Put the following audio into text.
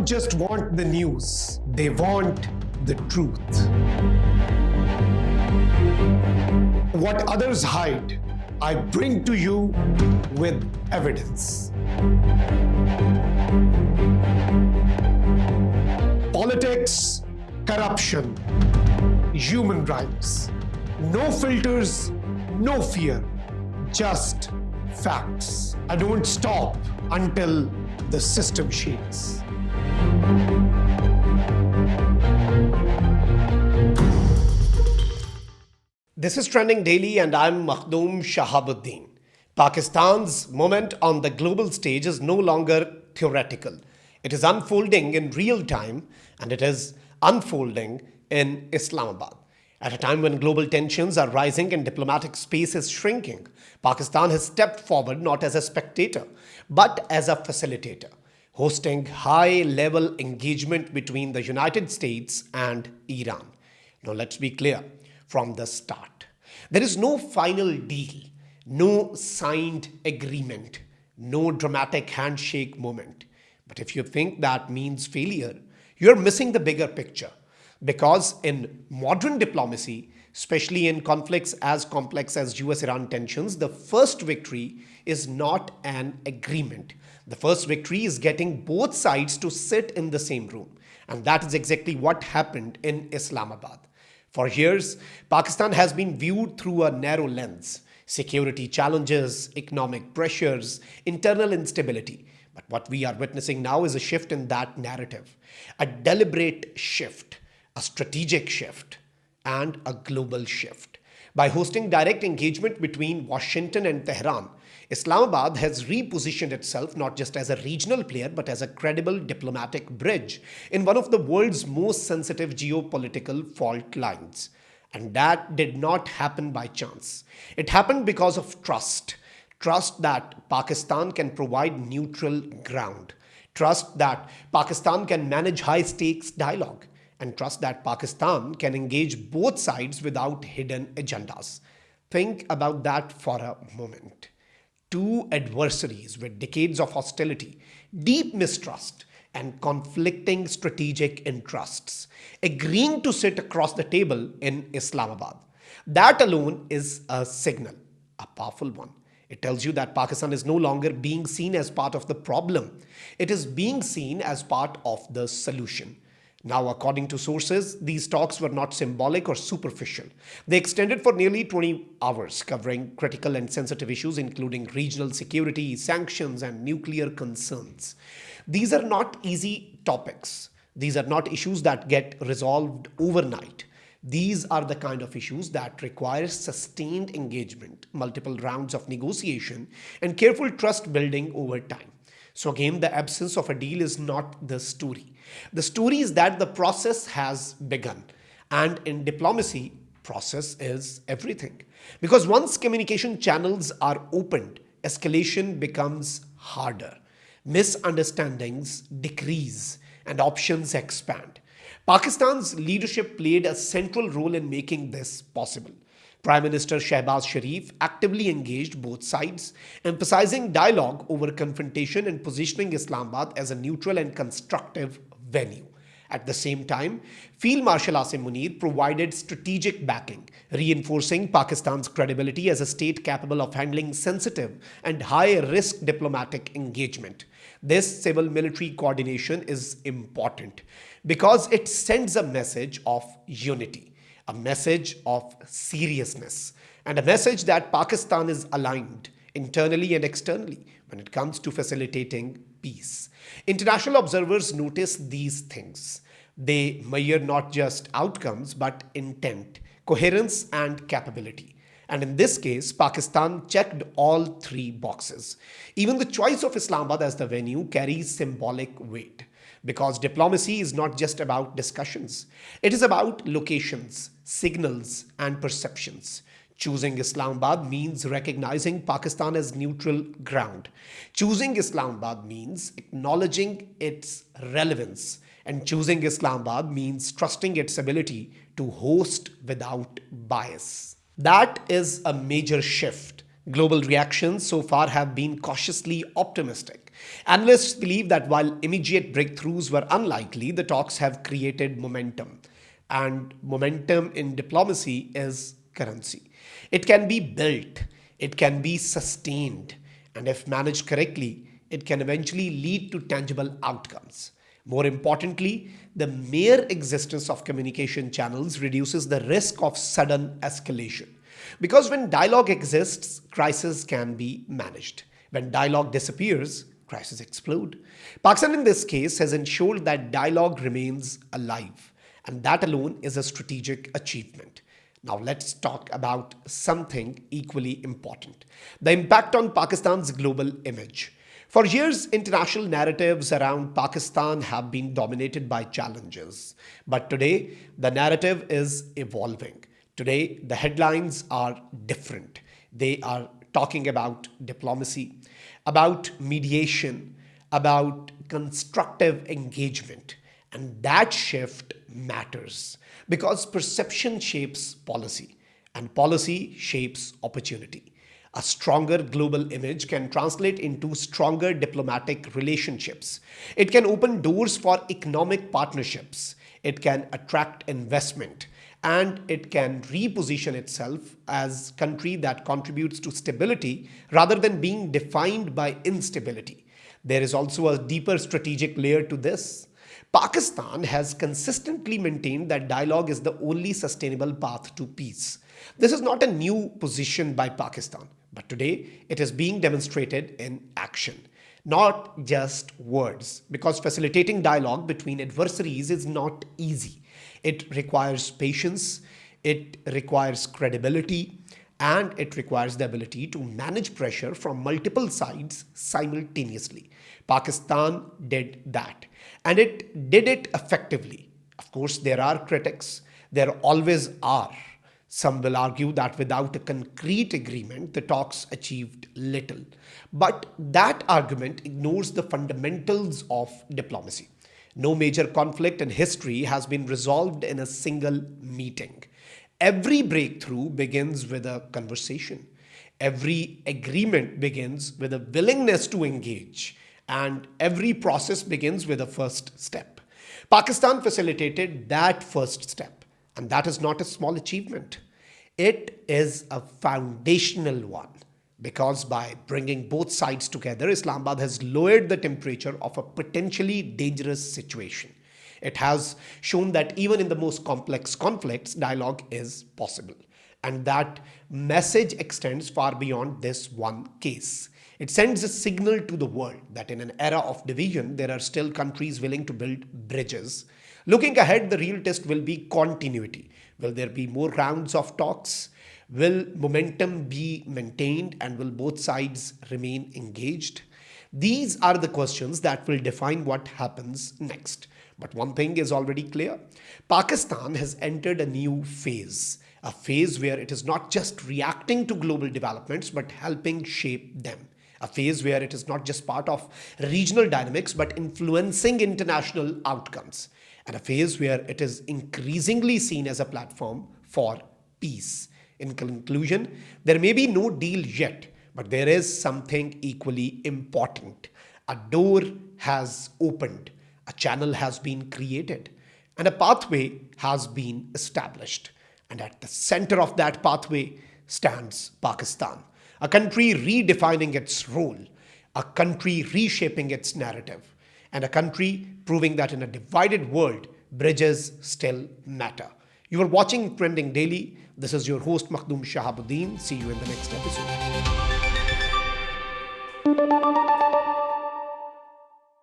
don't just want the news, they want the truth. What others hide, I bring to you with evidence. Politics, corruption, human rights. No filters, no fear, just facts. I don't stop until the system shakes. This is Trending Daily and I'm Makhdoom Shahabuddin. Pakistan's moment on the global stage is no longer theoretical. It is unfolding in real time and it is unfolding in Islamabad. At a time when global tensions are rising and diplomatic space is shrinking, Pakistan has stepped forward not as a spectator, but as a facilitator, hosting high-level engagement between the United States and Iran. Now let's be clear from the start. There is no final deal, no signed agreement, no dramatic handshake moment. But if you think that means failure, you're missing the bigger picture. Because in modern diplomacy, especially in conflicts as complex as US-Iran tensions, the first victory is not an agreement. The first victory is getting both sides to sit in the same room. And that is exactly what happened in Islamabad. For years, Pakistan has been viewed through a narrow lens: security challenges, economic pressures, internal instability. But what we are witnessing now is a shift in that narrative, a deliberate shift, a strategic shift, and a global shift. By hosting direct engagement between Washington and Tehran, Islamabad has repositioned itself not just as a regional player but as a credible diplomatic bridge in one of the world's most sensitive geopolitical fault lines. And that did not happen by chance. It happened because of trust. Trust that Pakistan can provide neutral ground. Trust that Pakistan can manage high-stakes dialogue. And trust that Pakistan can engage both sides without hidden agendas. Think about that for a moment. Two adversaries with decades of hostility, deep mistrust, and conflicting strategic interests, agreeing to sit across the table in Islamabad. That alone is a signal, a powerful one. It tells you that Pakistan is no longer being seen as part of the problem. It is being seen as part of the solution. Now, according to sources, these talks were not symbolic or superficial. They extended for nearly 20 hours, covering critical and sensitive issues including regional security, sanctions, and nuclear concerns. These are not easy topics. These are not issues that get resolved overnight. These are the kind of issues that require sustained engagement, multiple rounds of negotiation, and careful trust building over time. So again, the absence of a deal is not the story. The story is that the process has begun. And in diplomacy, process is everything. Because once communication channels are opened, escalation becomes harder. Misunderstandings decrease and options expand. Pakistan's leadership played a central role in making this possible. Prime Minister Shehbaz Sharif actively engaged both sides, emphasizing dialogue over confrontation and positioning Islamabad as a neutral and constructive venue. At the same time, Field Marshal Asim Munir provided strategic backing, reinforcing Pakistan's credibility as a state capable of handling sensitive and high-risk diplomatic engagement. This civil-military coordination is important because it sends a message of unity, a message of seriousness, and a message that Pakistan is aligned internally and externally when it comes to facilitating peace. International observers notice these things. They measure not just outcomes but intent, coherence, and capability. And in this case, Pakistan checked all three boxes. Even the choice of Islamabad as the venue carries symbolic weight. Because diplomacy is not just about discussions. It is about locations, signals, and perceptions. Choosing Islamabad means recognizing Pakistan as neutral ground. Choosing Islamabad means acknowledging its relevance. And choosing Islamabad means trusting its ability to host without bias. That is a major shift Global reactions so far have been cautiously optimistic. Analysts believe that while immediate breakthroughs were unlikely, the talks have created momentum. And momentum in diplomacy is currency. It can be built, it can be sustained, and if managed correctly, it can eventually lead to tangible outcomes. More importantly, the mere existence of communication channels reduces the risk of sudden escalation. Because when dialogue exists, crisis can be managed. When dialogue disappears, crises explode. Pakistan, in this case, has ensured that dialogue remains alive, and that alone is a strategic achievement. Now, let's talk about something equally important: the impact on Pakistan's global image. For years, international narratives around Pakistan have been dominated by challenges. But today, the narrative is evolving. Today, the headlines are different. They are talking about diplomacy, about mediation, about constructive engagement. And that shift matters because perception shapes policy, and policy shapes opportunity. A stronger global image can translate into stronger diplomatic relationships. It can open doors for economic partnerships. It can attract investment, and it can reposition itself as a country that contributes to stability rather than being defined by instability. There is also a deeper strategic layer to this. Pakistan has consistently maintained that dialogue is the only sustainable path to peace. This is not a new position by Pakistan, but today it is being demonstrated in action, not just words, because facilitating dialogue between adversaries is not easy. It requires patience, it requires credibility, and it requires the ability to manage pressure from multiple sides simultaneously. Pakistan did that, and it did it effectively. Of course, there are critics, there always are. Some will argue that without a concrete agreement, the talks achieved little. But that argument ignores the fundamentals of diplomacy. No major conflict in history has been resolved in a single meeting. Every breakthrough begins with a conversation. Every agreement begins with a willingness to engage. And every process begins with a first step. Pakistan facilitated that first step. And that is not a small achievement. It is a foundational one because by bringing both sides together, Islamabad has lowered the temperature of a potentially dangerous situation. It has shown that even in the most complex conflicts, dialogue is possible. And that message extends far beyond this one case. It sends a signal to the world that in an era of division, there are still countries willing to build bridges. Looking ahead, the real test will be continuity. Will there be more rounds of talks? Will momentum be maintained and will both sides remain engaged? These are the questions that will define what happens next. But one thing is already clear: Pakistan has entered a new phase, a phase where it is not just reacting to global developments but helping shape them. A phase where it is not just part of regional dynamics but influencing international outcomes. And a phase where it is increasingly seen as a platform for peace. In conclusion, there may be no deal yet, but there is something equally important. A door has opened, a channel has been created, and a pathway has been established. And at the center of that pathway stands Pakistan, a country redefining its role, a country reshaping its narrative, and a country proving that in a divided world, bridges still matter. You are watching Trending Daily. This is your host, Makhdoom Shahabuddin. See you in the next episode.